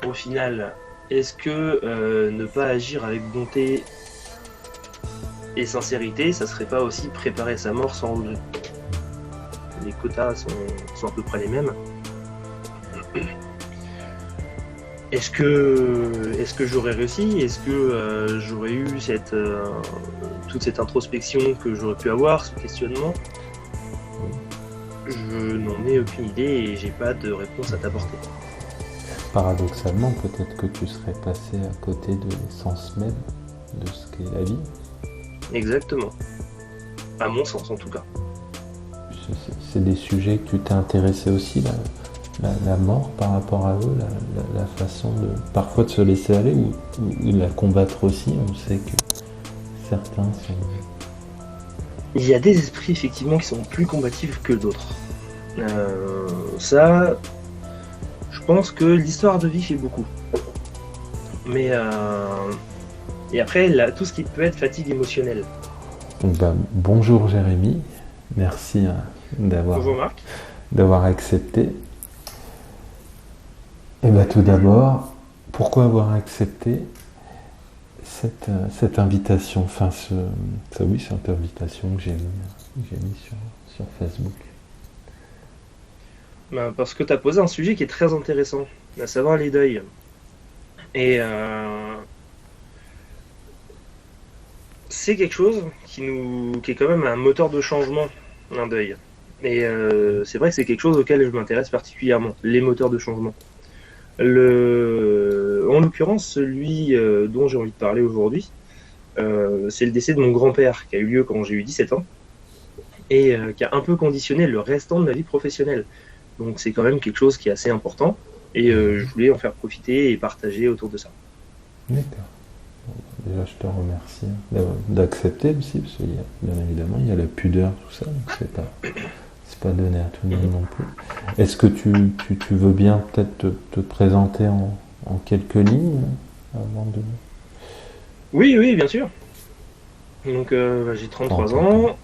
au final, est-ce que ne pas agir avec bonté et sincérité, ça serait pas aussi préparer sa mort sans regret? Les quotas sont à peu près les mêmes. Est-ce que j'aurais réussi? Est-ce que j'aurais eu toute cette introspection que j'aurais pu avoir, ce questionnement? Je n'en ai aucune idée et j'ai pas de réponse à t'apporter. Paradoxalement, peut-être que tu serais passé à côté de l'essence même de ce qu'est la vie. Exactement. À mon sens, en tout cas. C'est des sujets que tu t'es intéressé aussi, la mort par rapport à eux, la façon parfois de se laisser aller ou de la combattre aussi. On sait que certains sont... Il y a des esprits effectivement qui sont plus combatifs que d'autres. Ça, je pense que l'histoire de vie fait beaucoup. Mais et après, tout ce qui peut être fatigue émotionnelle. Donc, bonjour Jérémy, merci Bonjour Marc. d'avoir accepté. Et tout d'abord, pourquoi avoir accepté cette invitation, enfin cette invitation que j'ai mis sur Facebook. Parce que tu as posé un sujet qui est très intéressant, à savoir les deuils. Et c'est quelque chose qui est quand même un moteur de changement, un deuil. Et c'est vrai que c'est quelque chose auquel je m'intéresse particulièrement, les moteurs de changement. En l'occurrence, celui dont j'ai envie de parler aujourd'hui, c'est le décès de mon grand-père qui a eu lieu quand j'ai eu 17 ans et qui a un peu conditionné le restant de ma vie professionnelle. Donc c'est quand même quelque chose qui est assez important et je voulais en faire profiter et partager autour de ça. D'accord. Déjà, je te remercie d'accepter aussi, parce qu'il y a, bien évidemment, il y a la pudeur, tout ça, donc c'est pas donné à tout le monde non plus. Est-ce que tu veux bien peut-être te présenter en quelques lignes avant de... Oui, bien sûr. Donc j'ai 33 ans.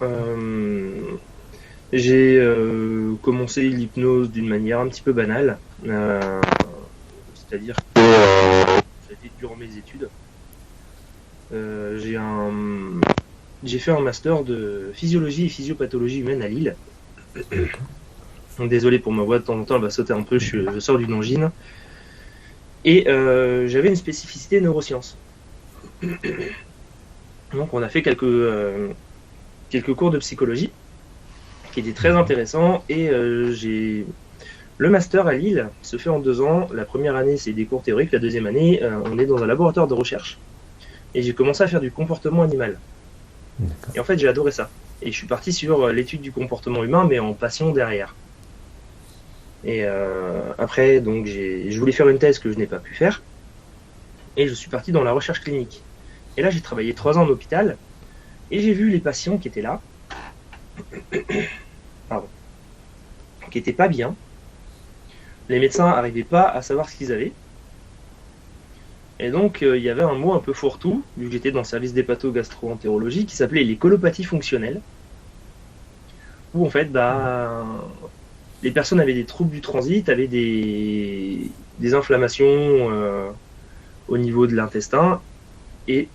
J'ai commencé l'hypnose d'une manière un petit peu banale. C'est-à-dire que ça a été durant mes études. J'ai fait un master de physiologie et physiopathologie humaine à Lille. Donc, désolé pour ma voix, de temps en temps elle va sauter un peu, je sors d'une angine. Et j'avais une spécificité neurosciences. Donc on a fait quelques cours de psychologie qui étaient très intéressants et le master à Lille se fait en 2 ans. La première année c'est des cours théoriques, la deuxième année on est dans un laboratoire de recherche et j'ai commencé à faire du comportement animal. Et en fait j'ai adoré ça et je suis parti sur l'étude du comportement humain mais en passion derrière. Et après donc je voulais faire une thèse que je n'ai pas pu faire et je suis parti dans la recherche clinique. Et là, j'ai travaillé 3 ans en hôpital et j'ai vu les patients qui étaient là, qui étaient pas bien. Les médecins n'arrivaient pas à savoir ce qu'ils avaient. Et donc, il y avait un mot un peu fourre-tout, vu que j'étais dans le service d'hépato-gastro-entérologie, qui s'appelait les colopathies fonctionnelles, où en fait, les personnes avaient des troubles du transit, avaient des inflammations au niveau de l'intestin et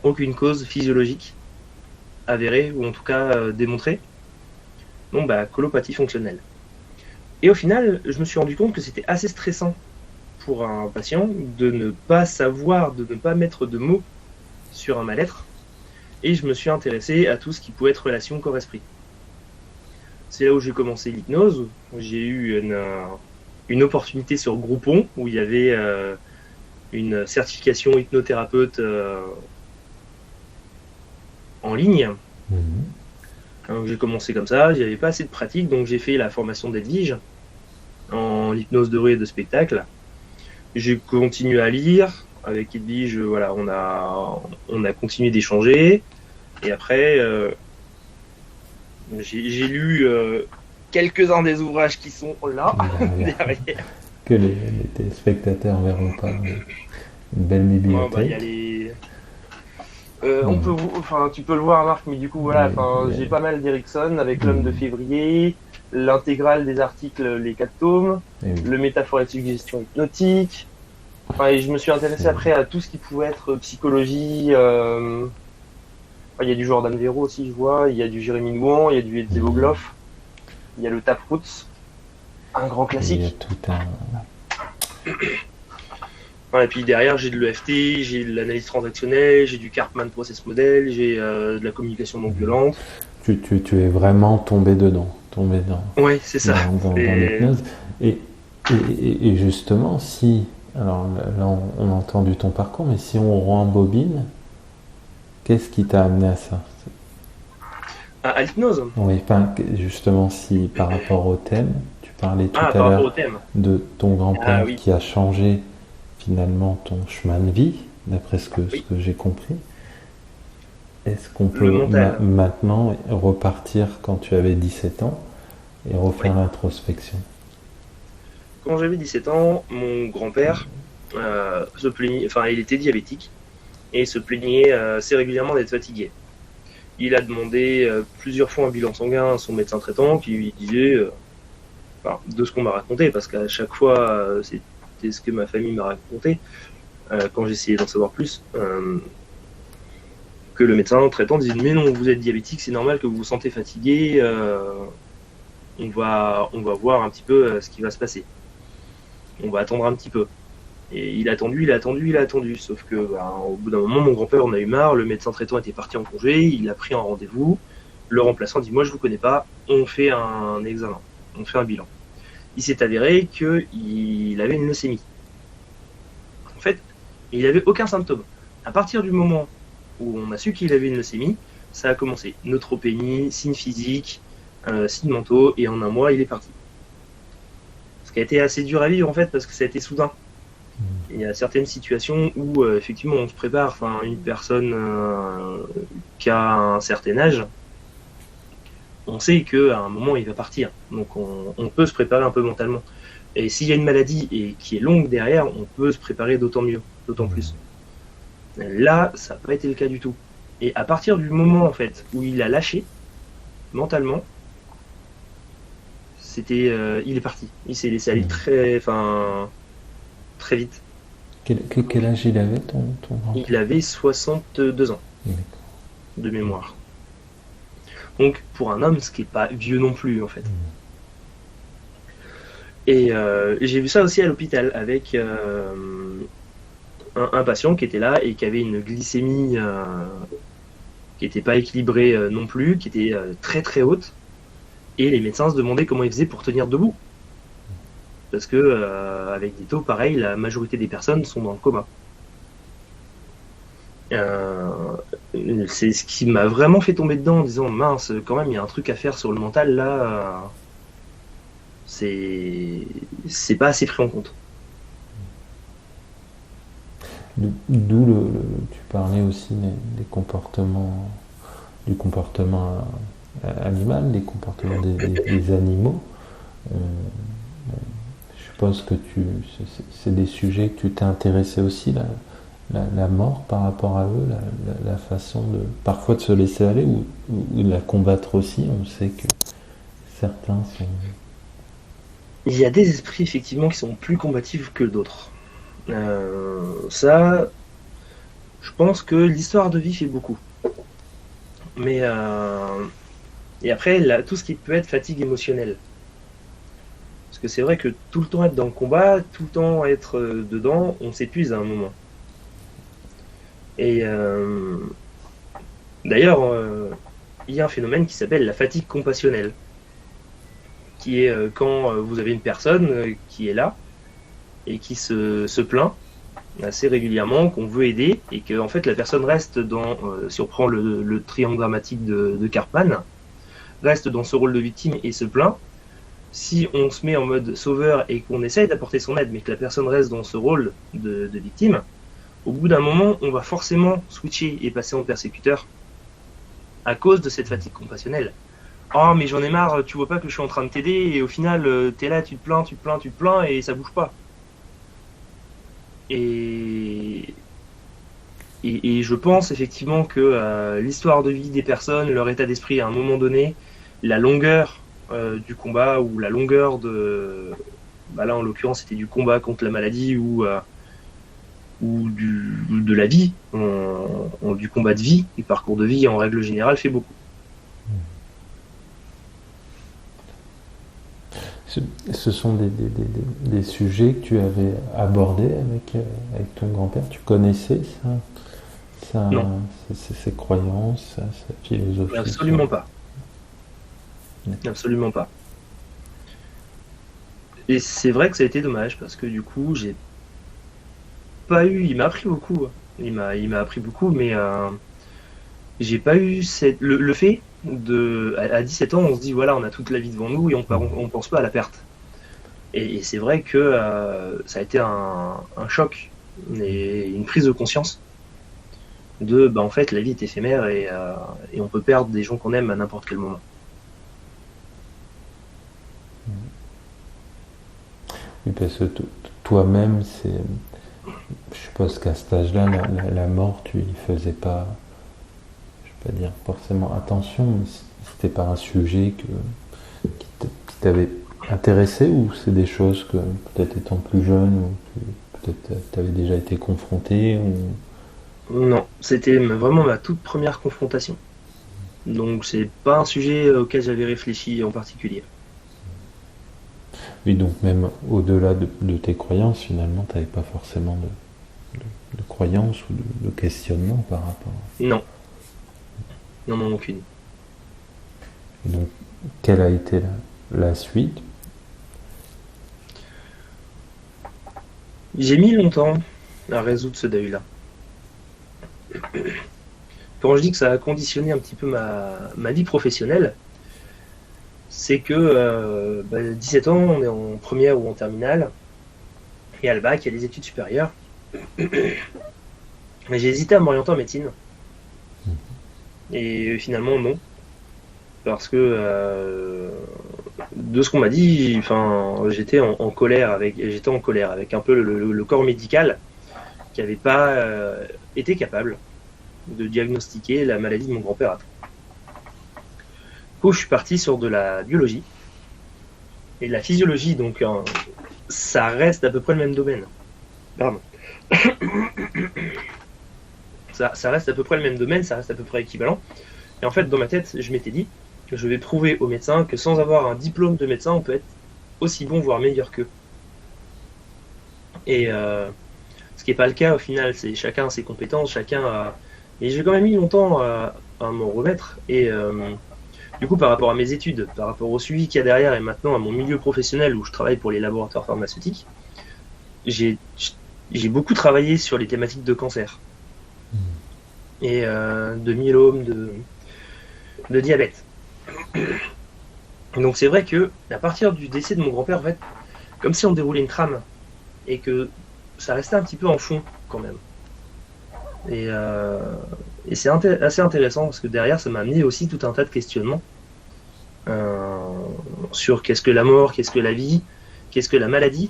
aucune cause physiologique avérée ou en tout cas démontrée. Donc colopathie fonctionnelle. Et au final, je me suis rendu compte que c'était assez stressant pour un patient de ne pas savoir, de ne pas mettre de mots sur un mal-être. Et je me suis intéressé à tout ce qui pouvait être relation corps-esprit. C'est là où j'ai commencé l'hypnose. J'ai eu une opportunité sur Groupon où il y avait une certification hypnothérapeute en ligne. Donc j'ai commencé comme ça, j'avais pas assez de pratique, donc j'ai fait la formation d'Edwige en hypnose de rue et de spectacle. J'ai continué à lire avec Edwige, voilà, on a continué d'échanger. Et après, j'ai lu quelques-uns des ouvrages qui sont là derrière. Que les téléspectateurs verront pas. Une belle bibliothèque. On peut, tu peux le voir Marc, mais du coup voilà, j'ai pas mal d'Erickson avec l'homme de février, l'intégrale des articles, les 4 tomes, Et oui. le métaphore et suggestion hypnotique. Enfin, et je me suis intéressé après à tout ce qui pouvait être psychologie. Il y a du Jordan Vero aussi, je vois. Il y a du Jérémy Nouan, il y a du Edzebo Gloff. Il y a le Taproots, un grand Il y a classique. tout un. Voilà, et puis derrière, j'ai de l'EFT, j'ai de l'analyse transactionnelle, j'ai du Karpman Process Model, j'ai de la communication non violente. Tu es vraiment tombé dedans, tombé Ouais, c'est ça. dans l'hypnose. Et justement, si, alors là on a entendu ton parcours, mais si on rembobine, qu'est-ce qui t'a amené à ça? À l'hypnose. Oui, enfin, justement, si par rapport au thème, tu parlais tout Ah, à par rapport au l'heure thème. de ton Ah grand-père oui, qui a changé finalement ton chemin de vie, d'après ce oui, que j'ai compris. Est-ce qu'on le peut mental. maintenant repartir quand tu avais 17 ans et Oui. refaire l'introspection? Quand j'avais 17 ans, mon grand-père se plaignait, enfin, il était diabétique et se plaignait assez régulièrement d'être fatigué. Il a demandé plusieurs fois un bilan sanguin à son médecin traitant qui lui disait, enfin, de ce qu'on m'a raconté, parce qu'à chaque fois, c'était ce que ma famille m'a raconté, quand j'essayais d'en savoir plus, que le médecin traitant disait mais non, vous êtes diabétique, c'est normal que vous vous sentez fatigué, on va voir un petit peu ce qui va se passer. On va attendre un petit peu. Et il a attendu, il a attendu, il a attendu. Sauf que, au bout d'un moment, mon grand-père en a eu marre, le médecin traitant était parti en congé, il a pris un rendez-vous, le remplaçant dit moi je vous connais pas, on fait un examen, on fait un bilan. Il s'est avéré qu'il avait une leucémie. En fait, il n'avait aucun symptôme. À partir du moment où on a su qu'il avait une leucémie, ça a commencé. Neutropénie, signes physiques, signes mentaux, et en un mois, il est parti. Ce qui a été assez dur à vivre, en fait, parce que ça a été soudain. Il y a certaines situations où, effectivement, on se prépare. Enfin, une personne qui a un certain âge, on sait qu'à un moment, il va partir. Donc, on peut se préparer un peu mentalement. Et s'il y a une maladie et qui est longue derrière, on peut se préparer d'autant mieux, d'autant plus. Là, ça n'a pas été le cas du tout. Et à partir du moment, en fait, où il a lâché, mentalement, il est parti. Il s'est laissé aller très vite. Quel âge il avait ton Il grand-père? avait 62 ans de mémoire. Donc, pour un homme, ce qui n'est pas vieux non plus, en fait. Et j'ai vu ça aussi à l'hôpital avec un patient qui était là et qui avait une glycémie qui n'était pas équilibrée non plus, qui était très très haute. Et les médecins se demandaient comment il faisait pour tenir debout. Parce que avec des taux pareils, la majorité des personnes sont dans le coma. C'est ce qui m'a vraiment fait tomber dedans en disant mince, quand même, il y a un truc à faire sur le mental là. C'est pas assez pris en compte. D'où tu parlais aussi des comportements, du comportement animal, des comportements des animaux. Je suppose que c'est des sujets que tu t'es intéressé aussi, la mort par rapport à eux, la façon de parfois de se laisser aller ou de la combattre aussi. On sait que certains sont. Il y a des esprits effectivement qui sont plus combatifs que d'autres. Ça, je pense que l'histoire de vie fait beaucoup. Mais et après, là, tout ce qui peut être fatigue émotionnelle. Parce que c'est vrai que tout le temps être dans le combat, tout le temps être dedans, on s'épuise à un moment. Et d'ailleurs, il y a un phénomène qui s'appelle la fatigue compassionnelle, qui est quand vous avez une personne qui est là et qui se plaint assez régulièrement, qu'on veut aider, et que en fait la personne reste dans, si on prend le triangle dramatique de Karpman, reste dans ce rôle de victime et se plaint. Si on se met en mode sauveur et qu'on essaye d'apporter son aide, mais que la personne reste dans ce rôle de victime, au bout d'un moment, on va forcément switcher et passer en persécuteur à cause de cette fatigue compassionnelle. Oh, mais j'en ai marre, tu vois pas que je suis en train de t'aider, et au final, t'es là, tu te plains, tu te plains, tu te plains, et ça bouge pas. Et je pense effectivement que l'histoire de vie des personnes, leur état d'esprit à un moment donné, la longueur du combat ou la longueur de... Bah là, en l'occurrence, c'était du combat contre la maladie ou de la vie, du combat de vie, du parcours de vie, en règle générale, fait beaucoup. Ce sont des sujets que tu avais abordés avec ton grand-père. Tu connaissais Non, ses croyances, sa philosophie absolument pas. Absolument pas. Et c'est vrai que ça a été dommage parce que du coup, j'ai pas eu. Il m'a appris beaucoup, hein. Il m'a appris beaucoup, mais j'ai pas eu le fait de. À 17 ans, on se dit voilà, on a toute la vie devant nous et on pense pas à la perte. Et c'est vrai que ça a été un choc et une prise de conscience de bah en fait la vie est éphémère et on peut perdre des gens qu'on aime à n'importe quel moment. Oui, parce que toi-même, je suppose qu'à cet âge-là, la mort, tu y faisais pas, je vais pas dire forcément attention, mais c'était pas un sujet qui t'avait intéressé, ou c'est des choses que peut-être étant plus jeune, ou peut-être t'avais déjà été confronté, ou... Non, c'était vraiment ma toute première confrontation. Donc c'est pas un sujet auquel j'avais réfléchi en particulier. Oui, donc même au-delà de tes croyances, finalement, t'avais pas forcément de croyances ou de questionnement par rapport. Non, non, non, aucune. Et donc, quelle a été la suite? J'ai mis longtemps à résoudre ce deuil-là. Quand je dis que ça a conditionné un petit peu ma vie professionnelle, c'est que 17 ans, on est en première ou en terminale, et à le bac, il y a les études supérieures. Mais j'ai hésité à m'orienter en médecine, et finalement non, parce que de ce qu'on m'a dit, enfin, j'étais en colère avec un peu le corps médical qui n'avait pas été capable de diagnostiquer la maladie de mon grand-père. Du coup, je suis parti sur de la biologie et de la physiologie, donc ça reste à peu près le même domaine. Pardon. Ça reste à peu près le même domaine, ça reste à peu près équivalent. Et en fait, dans ma tête, je m'étais dit que je vais prouver aux médecins que sans avoir un diplôme de médecin, on peut être aussi bon, voire meilleur qu'eux. Et ce qui n'est pas le cas au final, c'est chacun a ses compétences, chacun a... Et j'ai quand même mis longtemps à m'en remettre. Et du coup, par rapport à mes études, par rapport au suivi qu'il y a derrière et maintenant à mon milieu professionnel où je travaille pour les laboratoires pharmaceutiques, j'ai beaucoup travaillé sur les thématiques de cancer et de myélome, de diabète. Donc c'est vrai que à partir du décès de mon grand-père, en fait, comme si on déroulait une trame et que ça restait un petit peu en fond quand même. Et c'est assez intéressant parce que derrière, ça m'a amené aussi tout un tas de questionnements euh, sur qu'est-ce que la mort, qu'est-ce que la vie, qu'est-ce que la maladie,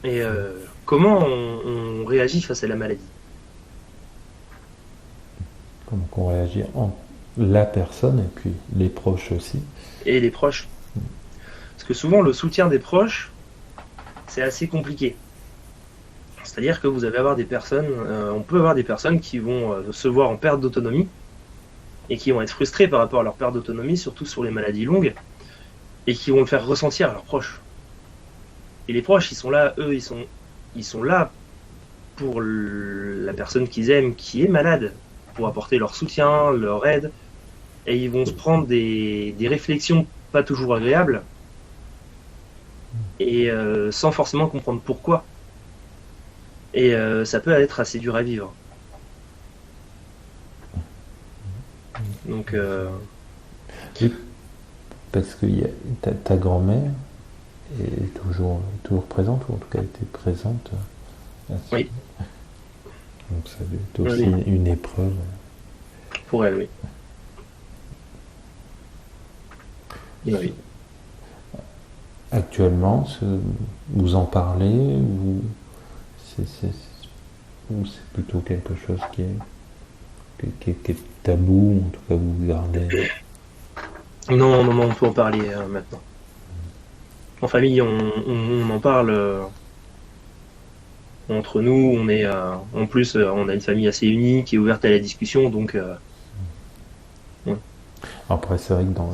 et comment on réagit face à la maladie. Comment on réagit en la personne et puis les proches aussi. Et les proches. Parce que souvent, le soutien des proches, c'est assez compliqué. C'est-à-dire que vous allez avoir des personnes, on peut avoir des personnes qui vont se voir en perte d'autonomie et qui vont être frustrées par rapport à leur perte d'autonomie, surtout sur les maladies longues, et qui vont le faire ressentir à leurs proches. Et les proches, ils sont là, eux, ils sont là pour la personne qu'ils aiment qui est malade, pour apporter leur soutien, leur aide, et ils vont se prendre des réflexions pas toujours agréables, et sans forcément comprendre pourquoi. Et ça peut être assez dur à vivre. Donc, Oui, parce que ta grand-mère est toujours présente, ou en tout cas était présente. oui, Donc ça doit être aussi oui, une épreuve. pour elle, oui. Oui. Actuellement, vous en parlez, ou c'est plutôt quelque chose qui est tabou, ou en tout cas vous gardez. Non, non, non, on peut en parler maintenant. En famille, on en parle entre nous. On est, en plus, on a une famille assez unie qui est ouverte à la discussion, donc ouais, Après, c'est vrai que dans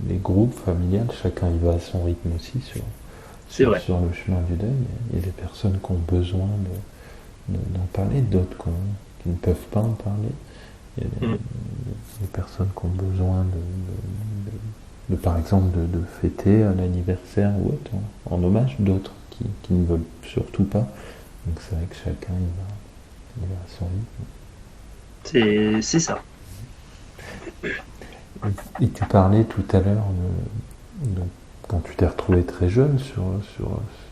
les groupes familiales, chacun y va à son rythme aussi c'est vrai. sur le chemin du deuil. Il y a des personnes qui ont besoin d'en parler, d'autres qui ne peuvent pas en parler. Il y a Mm. des personnes qui ont besoin par exemple, de fêter un anniversaire ou autre en hommage, d'autres qui ne veulent surtout pas. Donc c'est vrai que chacun il va à son C'est ça. rythme. Et tu parlais tout à l'heure de quand tu t'es retrouvé très jeune sur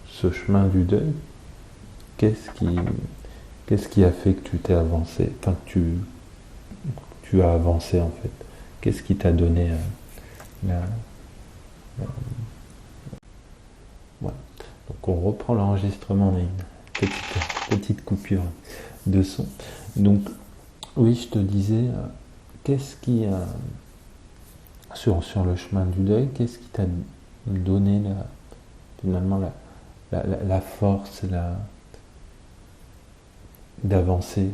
ce chemin du deuil, qu'est-ce qui, qu'est-ce qui a fait que tu t'es avancé, enfin que tu as avancé en fait? Qu'est-ce qui t'a donné la, ouais. Donc on reprend l'enregistrement, mais une petite coupure de son. Donc oui, je te disais, qu'est-ce qui, sur le chemin du deuil, qu'est-ce qui t'a donné finalement la force d'avancer?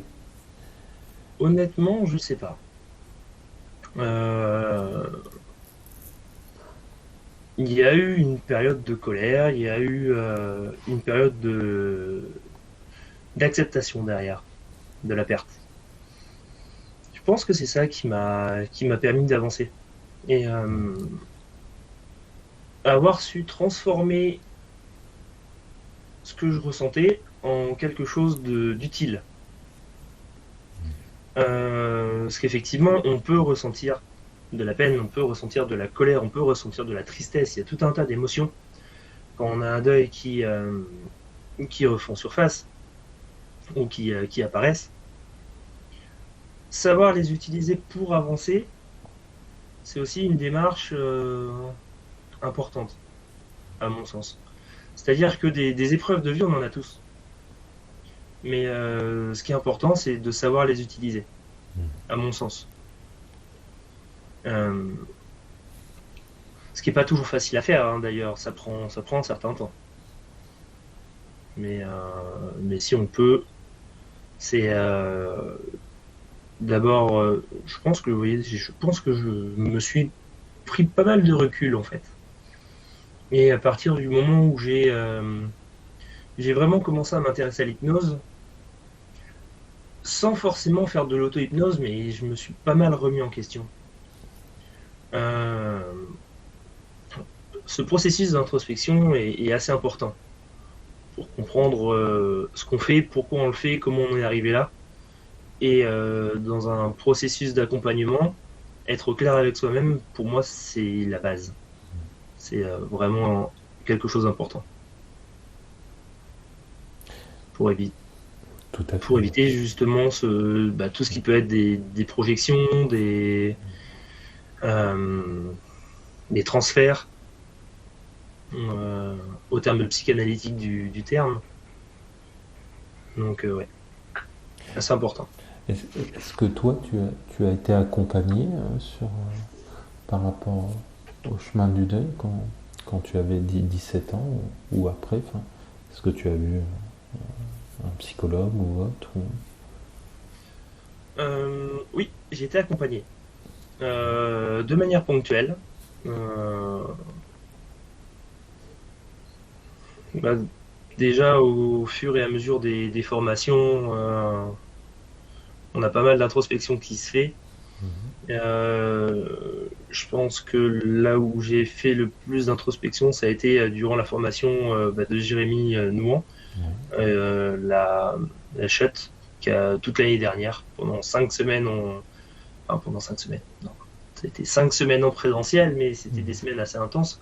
Honnêtement, je sais pas. Euh, il y a eu une période de colère, il y a eu une période d'acceptation derrière de la perte. Je pense que c'est ça qui m'a permis d'avancer et avoir su transformer ce que je ressentais en quelque chose d'utile. Parce qu'effectivement, on peut ressentir de la peine, on peut ressentir de la colère, on peut ressentir de la tristesse. Il y a tout un tas d'émotions quand on a un deuil qui refont surface ou qui apparaissent. Savoir les utiliser pour avancer, c'est aussi une démarche importante, à mon sens. C'est-à-dire que des épreuves de vie, on en a tous. Mais ce qui est important, c'est de savoir les utiliser, à mon sens. Euh, Ce qui n'est pas toujours facile à faire, hein, d'ailleurs, ça prend un certain temps. Mais si on peut, c'est d'abord, je pense que, vous voyez, je pense que je me suis pris pas mal de recul, en fait. Et à partir du moment où j'ai vraiment commencé à m'intéresser à l'hypnose, sans forcément faire de l'auto-hypnose, mais je me suis pas mal remis en question. Euh, Ce processus d'introspection est assez important pour comprendre ce qu'on fait, pourquoi on le fait, comment on est arrivé là. Et dans un processus d'accompagnement, être au clair avec soi-même, pour moi, c'est la base. C'est vraiment quelque chose d'important pour, Tout à pour fait. éviter justement tout ce qui peut être des projections, euh, des transferts, euh, au terme psychanalytique du terme. Donc, ouais, c'est important. Est-ce que toi, tu as été accompagné par rapport au chemin du deuil quand tu avais 17 ans ou après, enfin, est-ce que tu as vu un psychologue ou autre Oui, j'ai été accompagné de manière ponctuelle. Euh, bah, déjà, au fur et à mesure des formations, on a pas mal d'introspection qui se fait. Je pense que là où j'ai fait le plus d'introspection, ça a été durant la formation de Jérémy Nouan, la chute, qui a toute l'année dernière, pendant 5 semaines, enfin pendant 5 semaines, non, c'était 5 semaines en présentiel, mais c'était des semaines assez intenses.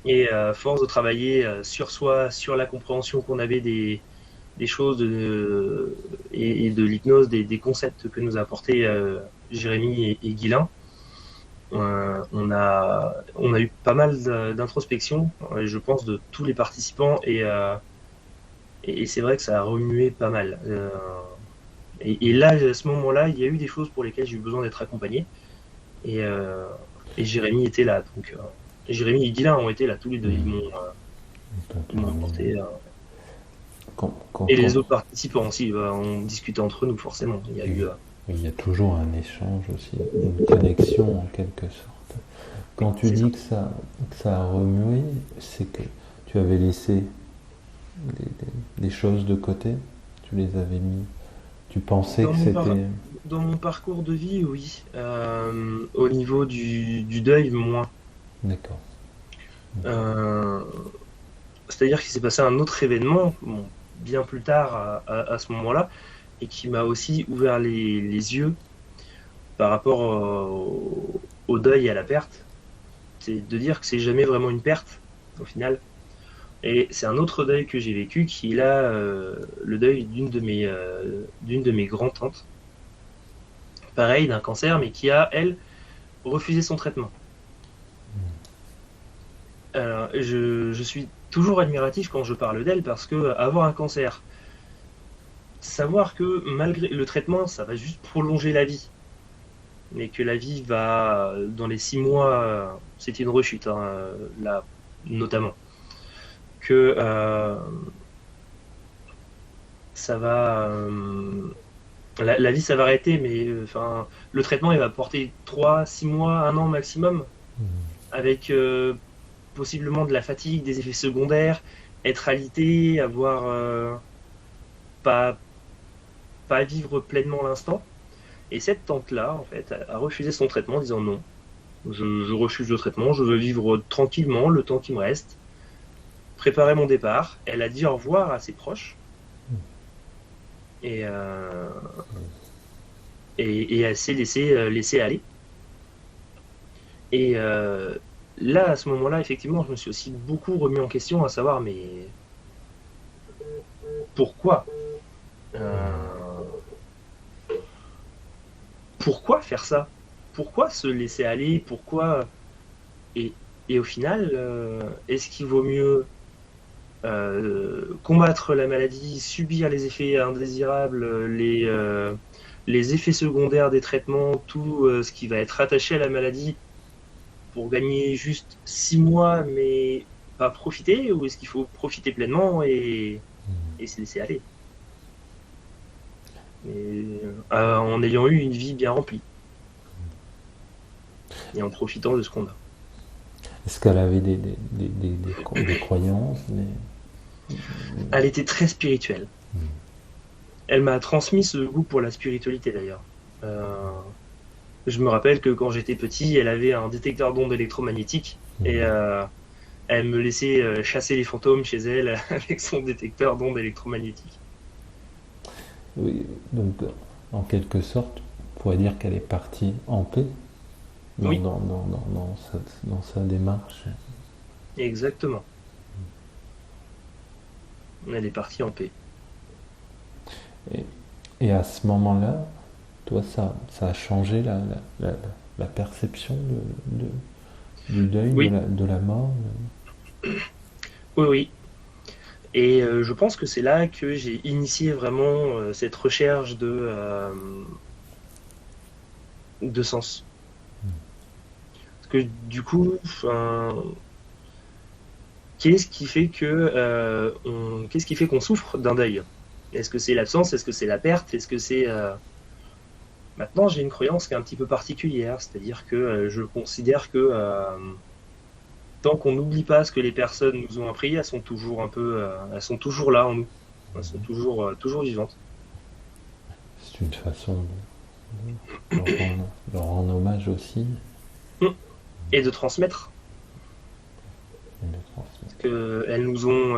Et à force de travailler sur soi, sur la compréhension qu'on avait des choses et de l'hypnose, des concepts que nous a apporté Jérémy et Guilain, on a eu pas mal d'introspection, je pense, de tous les participants, et c'est vrai que ça a remué pas mal. Et là, à ce moment-là, il y a eu des choses pour lesquelles j'ai eu besoin d'être accompagné. Et Et Jérémy était là. Donc, Jérémy et Guilain ont été là, tous les deux. Mhm. Ils m'ont apporté. Quand Et on... les autres participants aussi, on discutait entre nous, forcément. Il y a eu. Il y a toujours un échange aussi, une connexion en quelque sorte. Quand tu C'est ça. dis que ça a remué, c'est que tu avais laissé des choses de côté, tu les avais mis, tu pensais Dans que mon, par- c'était... Dans mon parcours de vie, oui. Au niveau du deuil, moins. D'accord. Euh, C'est-à-dire qu'il s'est passé un autre événement, bon, bien plus tard à ce moment-là, et qui m'a aussi ouvert les yeux par rapport au deuil et à la perte. C'est de dire que c'est jamais vraiment une perte, au final. Et c'est un autre deuil que j'ai vécu, qui est là, le deuil d'une de mes grands-tantes. Pareil, d'un cancer, mais qui a, elle, refusé son traitement. Alors, je suis toujours admiratif quand je parle d'elle parce que avoir un cancer, savoir que malgré le traitement, ça va juste prolonger la vie, mais que la vie va, dans les 6 mois, c'était une rechute, hein, là, notamment, que ça va, la vie, ça va arrêter, mais enfin, le traitement, il va porter 3, 6 mois, un an maximum, avec possiblement de la fatigue, des effets secondaires, être alité, avoir pas, pas vivre pleinement l'instant. Et cette tante-là, en fait, a refusé son traitement en disant non, je refuse le traitement, je veux vivre tranquillement le temps qui me reste, préparer mon départ. Elle a dit au revoir à ses proches et, et elle s'est laissée aller. Et là, à ce moment-là, effectivement, je me suis aussi beaucoup remis en question à savoir, mais pourquoi pourquoi faire ça? Pourquoi se laisser aller? Pourquoi et, et au final, est-ce qu'il vaut mieux combattre la maladie, subir les effets indésirables, les effets secondaires des traitements, tout ce qui va être attaché à la maladie pour gagner juste 6 mois, mais pas profiter, ou est-ce qu'il faut profiter pleinement et se laisser aller? Et, en ayant eu une vie bien remplie et en profitant de ce qu'on a. Est-ce qu'elle avait des croyances Elle était très spirituelle. Elle m'a transmis ce goût pour la spiritualité d'ailleurs. Je me rappelle que quand j'étais petit, elle avait un détecteur d'ondes électromagnétiques et elle me laissait chasser les fantômes chez elle avec son détecteur d'ondes électromagnétiques. Oui, donc en quelque sorte, on pourrait dire qu'elle est partie en paix Oui, dans sa démarche. exactement. Elle est partie en paix. Et, et à ce moment-là, toi, ça a changé la perception du deuil, Oui, de la mort. oui, oui. Et je pense que c'est là que j'ai initié vraiment cette recherche de sens. Parce que du coup, qu'est-ce qui fait qu'on souffre d'un deuil? Est-ce que c'est l'absence? Est-ce que c'est la perte? Est-ce que c'est Maintenant, j'ai une croyance qui est un petit peu particulière, c'est-à-dire que je considère que tant qu'on n'oublie pas ce que les personnes nous ont appris, elles sont toujours elles sont toujours là en nous. Elles sont toujours vivantes. C'est une façon de rendre hommage aussi. Et de transmettre. Et de transmettre. Que elles nous ont,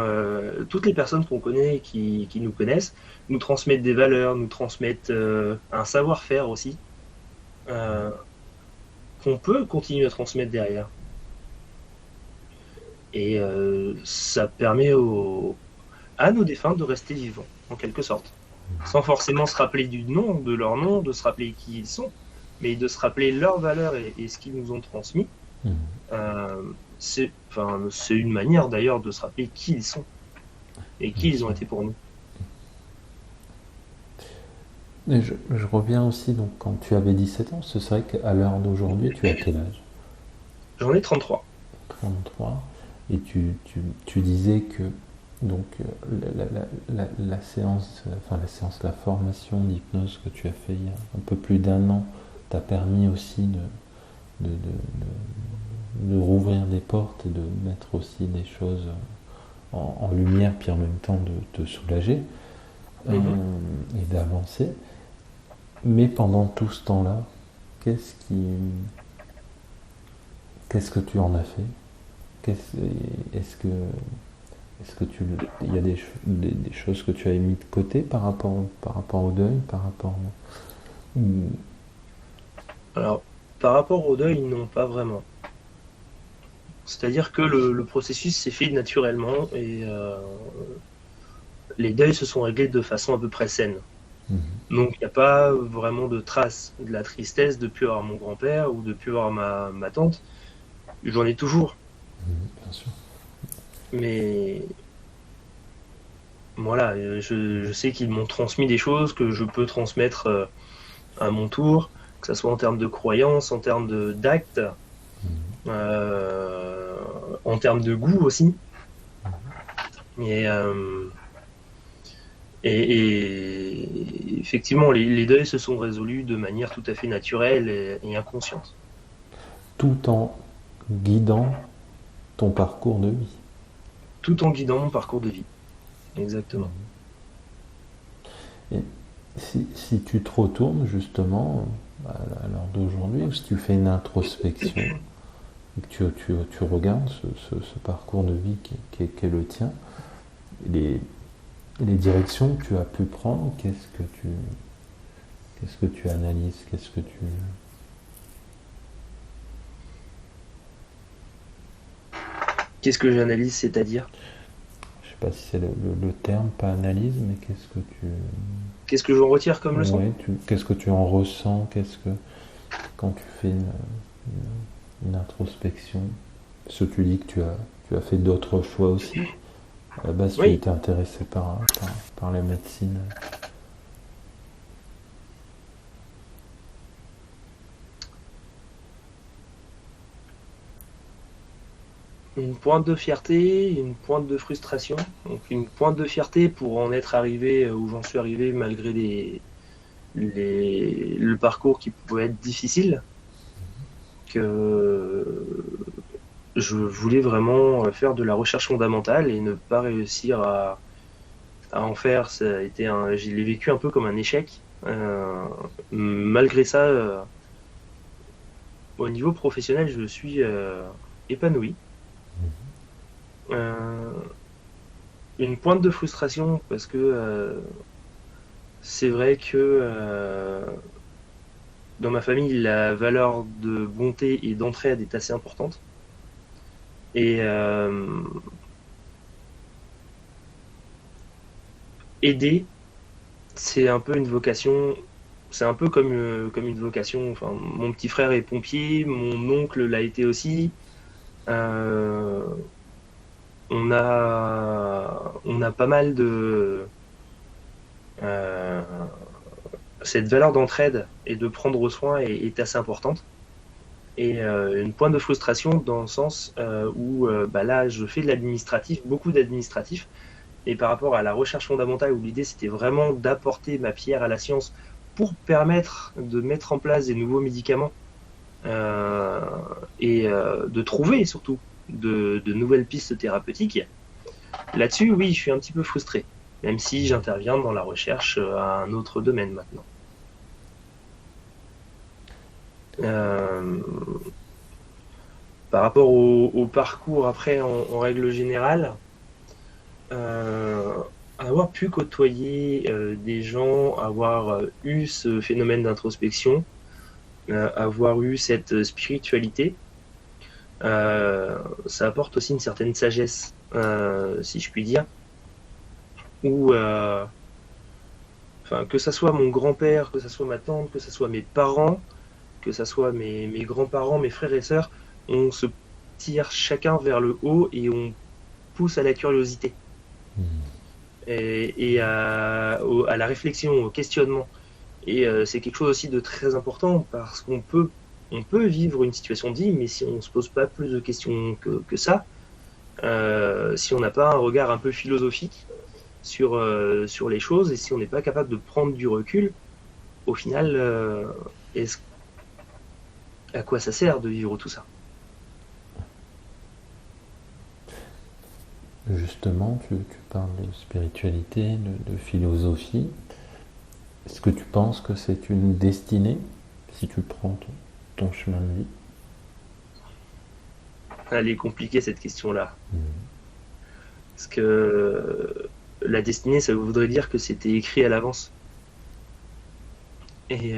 toutes les personnes qu'on connaît, qui nous connaissent, nous transmettent des valeurs, nous transmettent un savoir-faire aussi, euh, qu'on peut continuer à transmettre derrière. Et ça permet à nos défunts de rester vivants, en quelque sorte. Sans forcément se rappeler du nom, de leur nom, de se rappeler qui ils sont, mais de se rappeler leurs valeurs et ce qu'ils nous ont transmis. Euh, c'est une manière d'ailleurs de se rappeler qui ils sont et qui ils ont été pour nous. Et je reviens aussi, donc, quand tu avais 17 ans, c'est vrai qu'à l'heure d'aujourd'hui, tu as quel âge? J'en ai 33. 33. Et tu disais que donc la séance, enfin la formation d'hypnose que tu as fait il y a un peu plus d'un an t'a permis aussi de rouvrir des portes et de mettre aussi des choses en lumière, puis en même temps de te soulager Mhm. et d'avancer. Mais pendant tout ce temps-là, qu'est-ce qui, qu'est-ce que tu en as fait? Qu'est-ce- Est-ce que il y a des choses que tu as mis de côté par rapport au deuil, par rapport ou- Alors, par rapport au deuil, non, pas vraiment. C'est-à-dire que le processus s'est fait naturellement et les deuils se sont réglés de façon à peu près saine. Donc, il n'y a pas vraiment de trace de la tristesse de plus avoir mon grand-père ou de plus avoir ma tante. J'en ai toujours. bien sûr. Mais voilà, je sais qu'ils m'ont transmis des choses que je peux transmettre à mon tour, que ce soit en termes de croyances, en termes d'actes, euh, en termes de goût aussi. Et, euh, et effectivement, les deuils se sont résolus de manière tout à fait naturelle et inconsciente, Tout en guidant ton parcours de vie. tout en guidant mon parcours de vie. Exactement. Et si tu te retournes justement à l'heure d'aujourd'hui, ou si tu fais une introspection, et que tu regardes ce parcours de vie qui est le tien, les, les directions que tu as pu prendre, qu'est-ce que tu analyses, qu'est-ce que tu... Qu'est-ce que j'analyse, c'est-à-dire Je sais pas si c'est le terme, pas analyse, mais qu'est-ce que tu... qu'est-ce que j'en retire comme leçon? Ouais, qu'est-ce que tu en ressens, qu'est-ce que... Quand tu fais une introspection, parce que tu dis que tu as fait d'autres choix aussi. À la base, tu Oui, étais intéressé par la médecine. une pointe de fierté, une pointe de frustration. Donc une pointe de fierté pour en être arrivé où j'en suis arrivé malgré le parcours qui pouvait être difficile, que je voulais vraiment faire de la recherche fondamentale et ne pas réussir à en faire. Ça a été je l'ai vécu un peu comme un échec. Malgré ça, au niveau professionnel, je suis épanoui. Euh, une pointe de frustration parce que c'est vrai que dans ma famille, la valeur de bonté et d'entraide est assez importante. Et aider, c'est un peu une vocation. C'est un peu comme une vocation. Enfin, mon petit frère est pompier, mon oncle l'a été aussi. Euh, on a pas mal de euh, cette valeur d'entraide et de prendre soin est assez importante. Et une pointe de frustration dans le sens où bah là, je fais de l'administratif, beaucoup d'administratif, et par rapport à la recherche fondamentale, où l'idée c'était vraiment d'apporter ma pierre à la science pour permettre de mettre en place des nouveaux médicaments euh, et de trouver surtout de nouvelles pistes thérapeutiques. Là-dessus, oui, je suis un petit peu frustré, même si j'interviens dans la recherche à un autre domaine maintenant. Euh, Par rapport au parcours après, en règle générale, euh, avoir pu côtoyer des gens, avoir eu ce phénomène d'introspection, avoir eu cette spiritualité, ça apporte aussi une certaine sagesse, si je puis dire, où, enfin, que ça soit mon grand-père, que ça soit ma tante, que ça soit mes parents, que ça soit mes grands-parents, mes frères et sœurs, on se tire chacun vers le haut et on pousse à la curiosité et à la réflexion, au questionnement. Et c'est quelque chose aussi de très important parce qu'on peut on peut vivre une situation dit, mais si on ne se pose pas plus de questions que ça, si on n'a pas un regard un peu philosophique sur les choses, et si on n'est pas capable de prendre du recul, au final, à quoi ça sert de vivre tout ça? Justement, tu parles de spiritualité, de philosophie. Est-ce que tu penses que c'est une destinée si tu prends ton chemin de vie? Elle est compliquée cette question-là. Parce que la destinée, ça voudrait dire que c'était écrit à l'avance. Et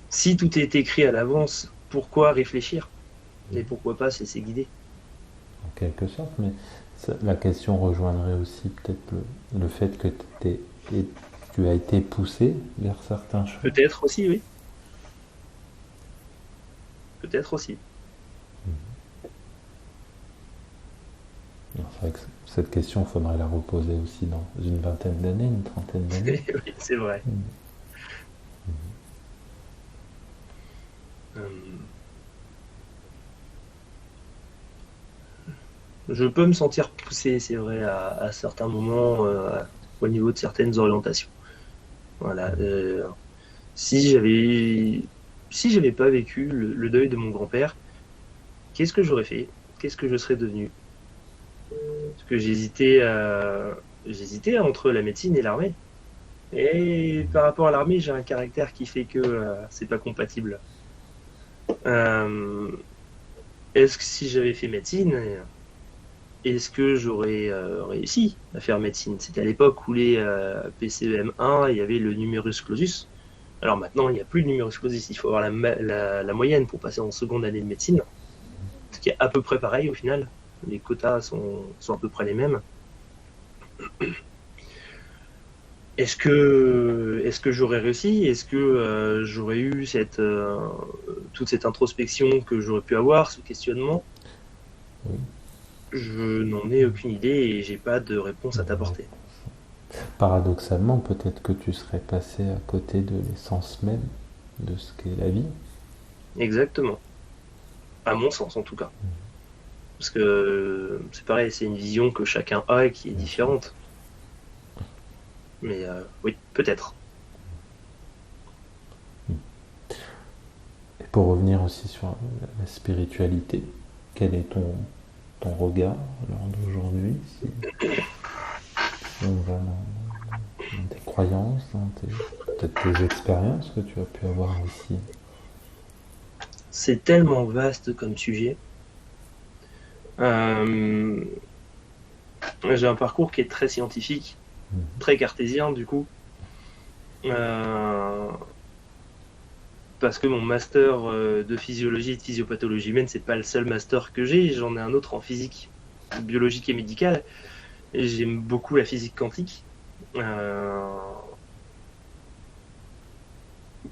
si tout est écrit à l'avance, pourquoi réfléchir? Et pourquoi pas se laisser guider? En quelque sorte, mais la question rejoindrait aussi peut-être le fait que tu as été poussé vers certains chemins. Peut-être aussi, oui. Peut-être aussi. C'est vrai que cette question, il faudrait la reposer aussi dans une vingtaine d'années, une trentaine d'années. Oui, c'est vrai. Je peux me sentir poussé, c'est vrai, à certains moments, au niveau de certaines orientations. Voilà. Si j'avais pas vécu le deuil de mon grand-père, qu'est-ce que j'aurais fait? Qu'est-ce que je serais devenu? Parce que j'hésitais entre la médecine et l'armée. Et par rapport à l'armée, j'ai un caractère qui fait que c'est pas compatible. Est-ce que si j'avais fait médecine, est-ce que j'aurais réussi à faire médecine? C'était à l'époque où les PCEM1, il y avait le numerus clausus. Alors maintenant, il n'y a plus de numerus clausus. Il faut avoir la moyenne pour passer en seconde année de médecine. Ce qui est à peu près pareil au final. Les quotas sont à peu près les mêmes. Est-ce que j'aurais réussi? Est-ce que j'aurais eu toute cette introspection que j'aurais pu avoir, ce questionnement? Oui. Je n'en ai aucune idée et j'ai pas de réponse à t'apporter. Paradoxalement, peut-être que tu serais passé à côté de l'essence même de ce qu'est la vie. Exactement. À mon sens, en tout cas. Parce que c'est pareil, c'est une vision que chacun a et qui est différente. Mais oui, peut-être. Et pour revenir aussi sur la spiritualité, quel est ton regard lors d'aujourd'hui, si on va dans tes croyances, dans peut-être tes expériences que tu as pu avoir aussi? C'est tellement vaste comme sujet. J'ai un parcours qui est très scientifique, très cartésien du coup. Parce que mon master de physiologie et de physiopathologie humaine, c'est pas le seul master que j'ai. J'en ai un autre en physique biologique et médicale. Et j'aime beaucoup la physique quantique.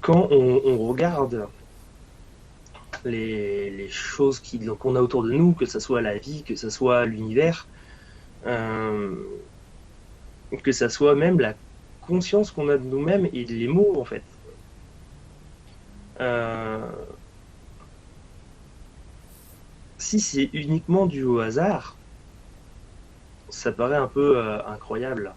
Quand on regarde les choses qu'on a autour de nous, que ce soit la vie, que ce soit l'univers, que ce soit même la conscience qu'on a de nous-mêmes et les mots en fait. Si c'est uniquement dû au hasard, ça paraît un peu incroyable.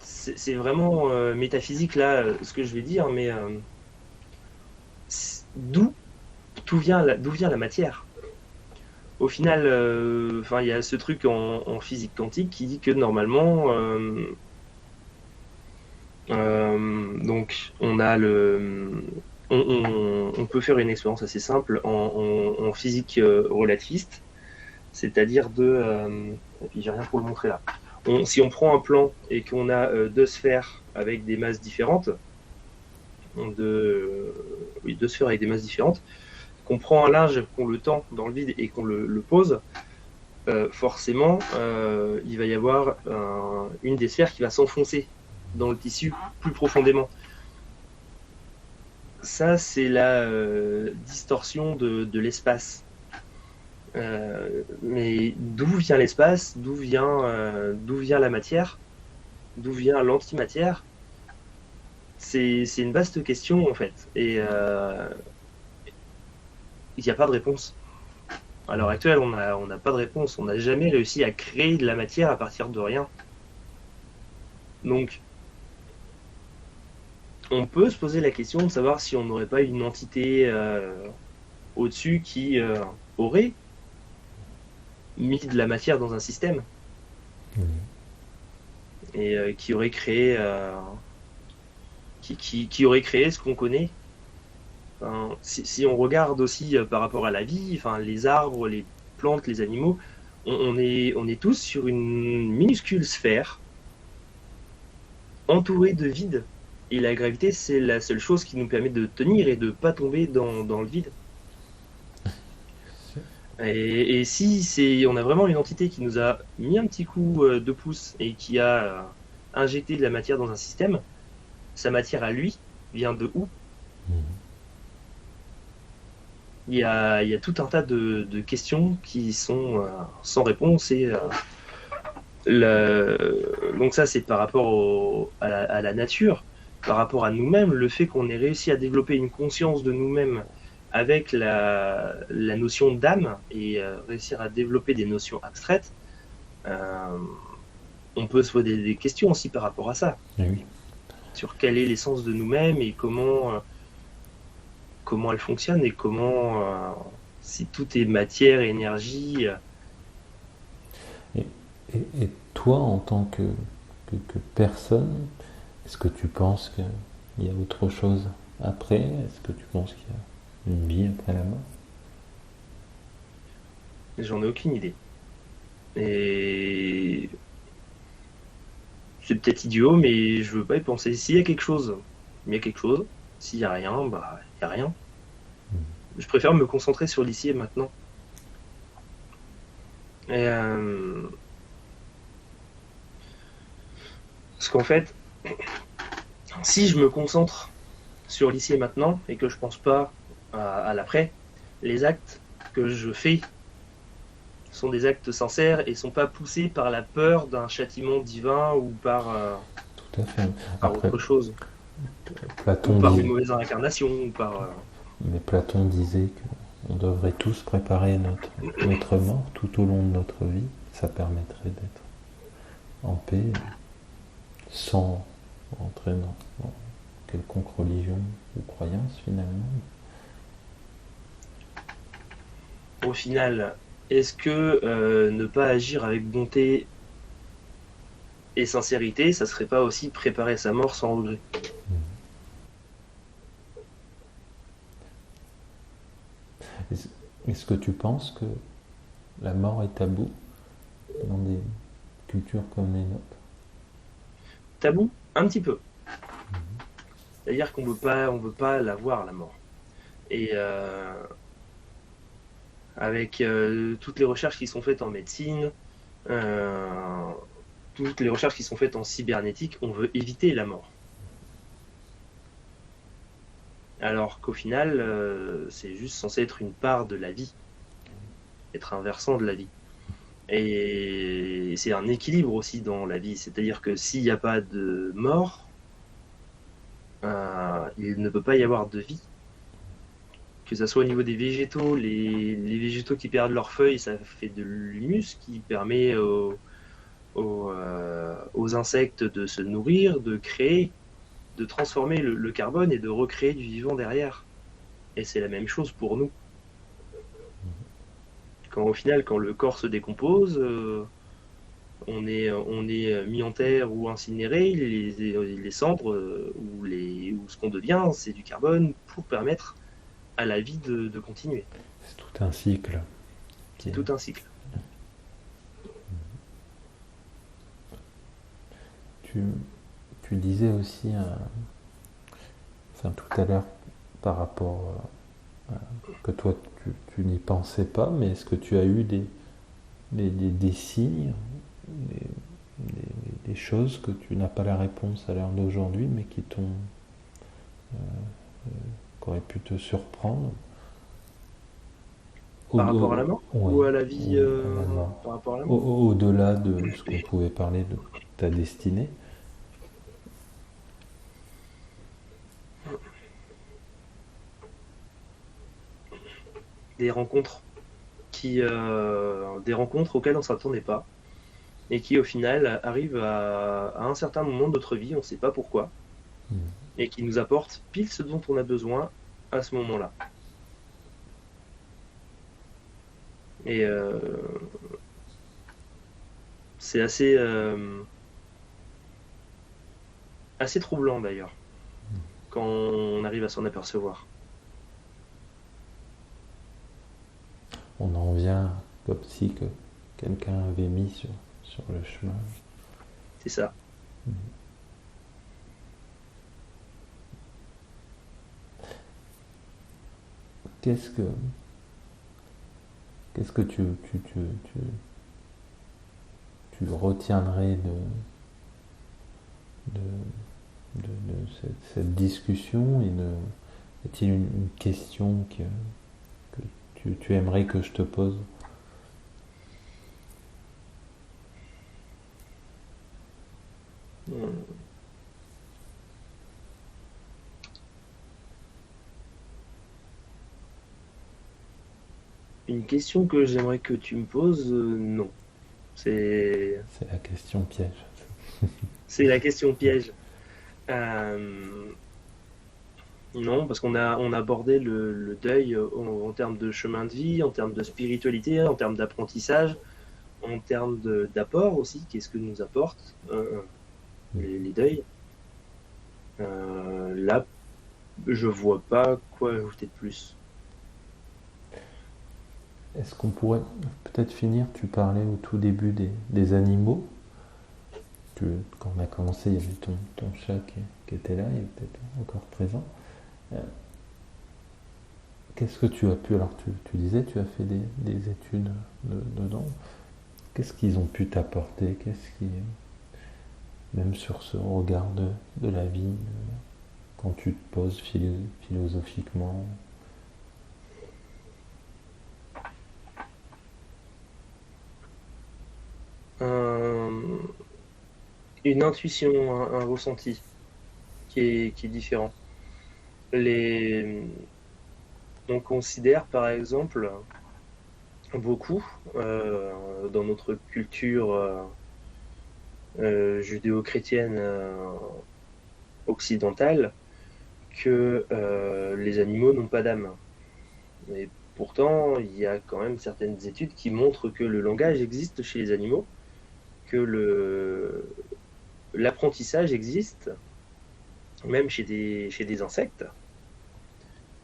C'est vraiment métaphysique là, ce que je vais dire, mais d'où vient la matière? Au final, il y a ce truc en physique quantique qui dit que normalement, donc on a on peut faire une expérience assez simple en physique relativiste, c'est-à-dire et puis j'ai rien pour le montrer là. Si on prend un plan et qu'on a deux sphères avec des masses différentes, deux sphères avec des masses différentes, qu'on prend un linge, qu'on le tend dans le vide et qu'on le pose, forcément, il va y avoir une des sphères qui va s'enfoncer dans le tissu plus profondément. Ça, c'est la distorsion de l'espace. Mais d'où vient l'espace? D'où vient la matière? d'où vient l'antimatière, c'est une vaste question en fait. Et il n'y a pas de réponse. À l'heure actuelle, on n'a pas de réponse. On n'a jamais réussi à créer de la matière à partir de rien. Donc, on peut se poser la question de savoir si on n'aurait pas une entité au-dessus qui aurait mis de la matière dans un système et qui aurait créé qui aurait créé ce qu'on connaît. Enfin, si on regarde aussi par rapport à la vie, enfin, les arbres, les plantes, les animaux, on est tous sur une minuscule sphère entourée de vide. Et la gravité, c'est la seule chose qui nous permet de tenir et de ne pas tomber dans le vide. Et si on a vraiment une entité qui nous a mis un petit coup de pouce et qui a injecté de la matière dans un système, sa matière à lui vient de où? Il y a tout un tas de questions qui sont sans réponse donc ça c'est par rapport à la nature, par rapport à nous-mêmes, le fait qu'on ait réussi à développer une conscience de nous-mêmes avec la notion d'âme et réussir à développer des notions abstraites, euh, on peut se poser des questions aussi par rapport à ça, Et oui. sur quelle est l'essence de nous-mêmes et comment elle fonctionne et si tout est matière, énergie. Et toi, en tant que personne, est-ce que tu penses qu'il y a autre chose après? Est-ce que tu penses qu'il y a une vie après la mort? J'en ai aucune idée. Et c'est peut-être idiot, mais je veux pas y penser. S'il y a quelque chose, il y a quelque chose. S'il y a rien, bah il y a rien. Je préfère me concentrer sur l'ici et maintenant. Et, parce qu'en fait, si je me concentre sur l'ici et maintenant et que je pense pas à l'après, les actes que je fais sont des actes sincères et sont pas poussés par la peur d'un châtiment divin ou Tout à fait. par Après, autre chose, ou Platon par une disait, mauvaise incarnation, ou par... mais Platon disait qu'on devrait tous préparer notre mort tout au long de notre vie. Ça permettrait d'être en paix, sans entrer dans quelconque religion ou croyance finalement. Au final, est-ce que ne pas agir avec bonté et sincérité, ça serait pas aussi préparer sa mort sans regret? Est-ce que tu penses que la mort est tabou dans des cultures comme les nôtres? Tabou? Un petit peu. C'est-à-dire on veut pas la voir, la mort. Et avec toutes les recherches qui sont faites en médecine, euh, toutes les recherches qui sont faites en cybernétique, on veut éviter la mort. Alors qu'au final, c'est juste censé être une part de la vie, être un versant de la vie. Et c'est un équilibre aussi dans la vie, c'est-à-dire que s'il n'y a pas de mort, il ne peut pas y avoir de vie. Que ça soit au niveau des végétaux, les végétaux qui perdent leurs feuilles, ça fait de l'humus qui permet aux insectes de se nourrir, de créer, de transformer le carbone et de recréer du vivant derrière. Et c'est la même chose pour nous. Quand au final, quand le corps se décompose, on est mis en terre ou incinéré, les cendres ou ce qu'on devient, c'est du carbone pour permettre à la vie de continuer. C'est tout un cycle. C'est tout un cycle. Tu, tu disais aussi, enfin tout à l'heure, par rapport que toi tu n'y pensais pas, mais est-ce que tu as eu des signes, des choses que tu n'as pas la réponse à l'heure d'aujourd'hui, mais qui auraient pu te surprendre Par rapport à la mort ouais, ou à la vie à la mort. par rapport à la mort? Au-delà de ce qu'on pouvait parler de ta destinée, des rencontres des rencontres auxquelles on ne s'attendait pas et qui au final arrivent à un certain moment de notre vie, on ne sait pas pourquoi, et qui nous apportent pile ce dont on a besoin à ce moment-là. Et c'est assez troublant d'ailleurs, quand on arrive à s'en apercevoir. On en vient comme si que quelqu'un avait mis sur le chemin. C'est ça. Qu'est-ce que qu'est-ce que tu retiendrais de cette discussion est-il une question que tu aimerais que je te pose? Une question que j'aimerais que tu me poses, non. C'est C'est la question piège. c'est la question piège. Euh, non, parce on a abordé le deuil en termes de chemin de vie, en termes de spiritualité, en termes d'apprentissage, en termes d'apport aussi. Qu'est-ce que nous apportent les deuils? Là, je vois pas quoi ajouter de plus. Est-ce qu'on pourrait peut-être finir? Tu parlais au tout début des animaux. Quand on a commencé, il y avait ton chat qui était là, il est peut-être encore présent. Euh, Qu'est-ce que tu as pu, alors tu disais, tu as fait des études dedans. Qu'est-ce qu'ils ont pu t'apporter? Même sur ce regard de la vie, quand tu te poses philosophiquement? Un- une intuition, un ressenti qui est différent. Les, on considère par exemple beaucoup dans notre culture judéo-chrétienne occidentale que les animaux n'ont pas d'âme. Et pourtant, il y a quand même certaines études qui montrent que le langage existe chez les animaux, que l'apprentissage existe, même chez des insectes.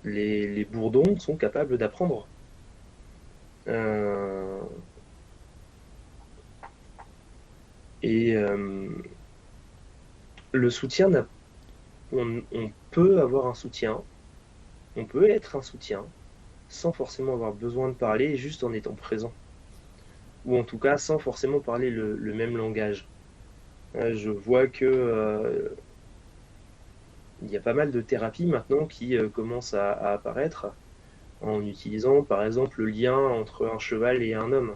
Les bourdons sont capables d'apprendre. Euh, et le soutien, on peut avoir un soutien, on peut être un soutien sans forcément avoir besoin de parler, juste en étant présent. Ou en tout cas, sans forcément parler le même langage. Je vois que il y a pas mal de thérapies maintenant qui commencent à apparaître en utilisant par exemple le lien entre un cheval et un homme.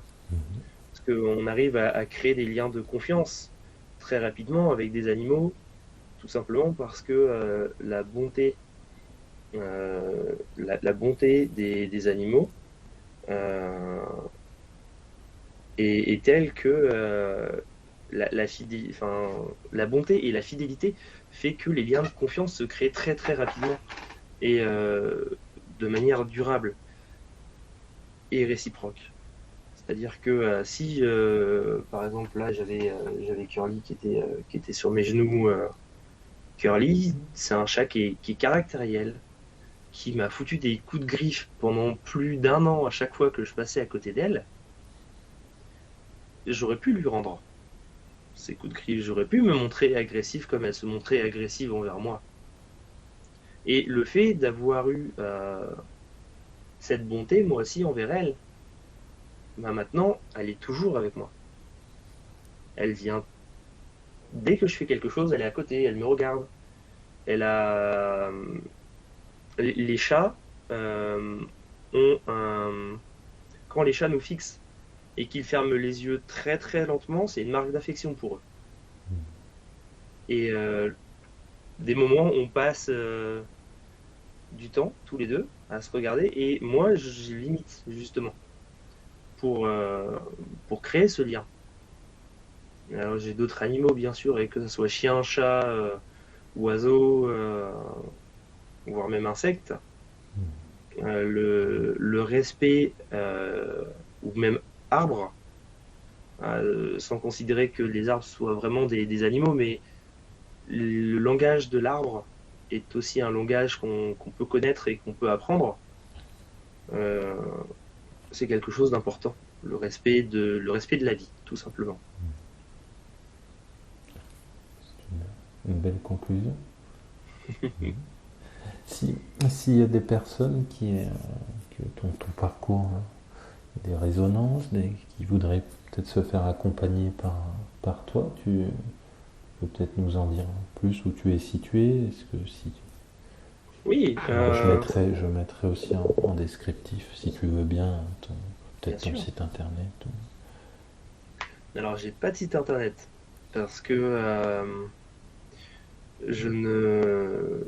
Parce qu'on arrive à créer des liens de confiance très rapidement avec des animaux, tout simplement parce que la bonté des animaux euh, est telle que la bonté et la fidélité fait que les liens de confiance se créent très très rapidement et de manière durable et réciproque. C'est-à-dire que si, par exemple, là, j'avais Curly qui était sur mes genoux. Curly, c'est un chat qui est caractériel, qui m'a foutu des coups de griffe pendant plus d'un an à chaque fois que je passais à côté d'elle. J'aurais pu lui rendre ces coups de griffe, j'aurais pu me montrer agressif comme elle se montrait agressive envers moi. Et le fait d'avoir eu cette bonté, moi aussi, envers elle, bah maintenant, elle est toujours avec moi. Elle vient, dès que je fais quelque chose, elle est à côté, elle me regarde. Elle a. Les chats ont un. Quand les chats nous fixent et qu'ils ferment les yeux très très lentement, c'est une marque d'affection pour eux. Et des moments, on passe du temps, tous les deux, à se regarder. Et moi, j'ai limite, justement, pour, créer ce lien. Alors, j'ai d'autres animaux, bien sûr, et que ce soit chien, chat, oiseau, voire même insectes. Le respect, ou même arbre, sans considérer que les arbres soient vraiment des animaux, mais le langage de l'arbre est aussi un langage qu'on peut connaître et qu'on peut apprendre. Euh, c'est quelque chose d'important, le respect de la vie, tout simplement. Une belle conclusion. Si, s'il y a des personnes qui ton parcours, hein, des résonances, qui voudraient peut-être se faire accompagner par toi, tu peux peut-être nous en dire plus où tu es situé. Est-ce que si Oui, je mettrai aussi en descriptif, si tu veux bien, bien peut-être ton sûr. site internet. Alors, j'ai pas de site internet parce que je ne,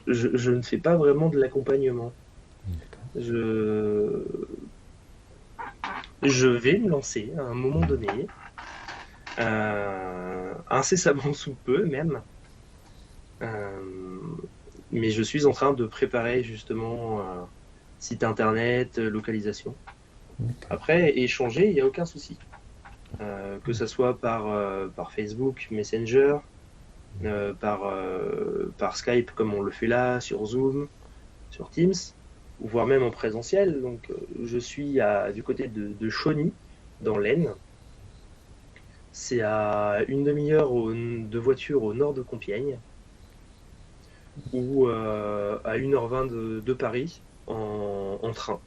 je ne fais pas vraiment de l'accompagnement. D'accord. Je, je vais me lancer à un moment donné, incessamment sous peu même. Euh, mais je suis en train de préparer justement site internet, localisation. D'accord. Après, échanger, il n'y a aucun souci. Que ce soit par Facebook, Messenger, par Skype comme on le fait là, sur Zoom, sur Teams, ou voire même en présentiel. Donc, je suis du côté de Chauny, dans l'Aisne. C'est à une demi-heure de voiture au nord de Compiègne, ou à 1h20 de Paris en train.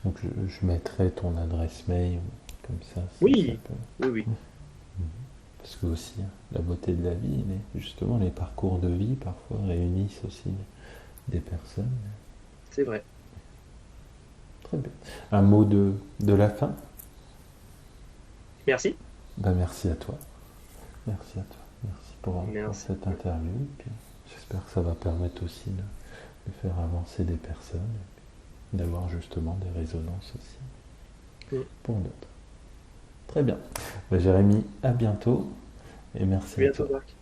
Donc je mettrai ton adresse mail, comme ça, ça Oui, peut. oui, oui, Parce que aussi, hein, la beauté de la vie, justement, les parcours de vie parfois réunissent aussi des personnes. c'est vrai. Très bien. Un mot de la fin. Merci. Ben, merci à toi. Merci à toi. Merci pour Merci. cette interview. Puis, j'espère que ça va permettre aussi de faire avancer des personnes, et d'avoir justement des résonances aussi Mm. pour d'autres. Très bien. Ben, Jérémy, à bientôt et merci à Bientôt, toi. Marc.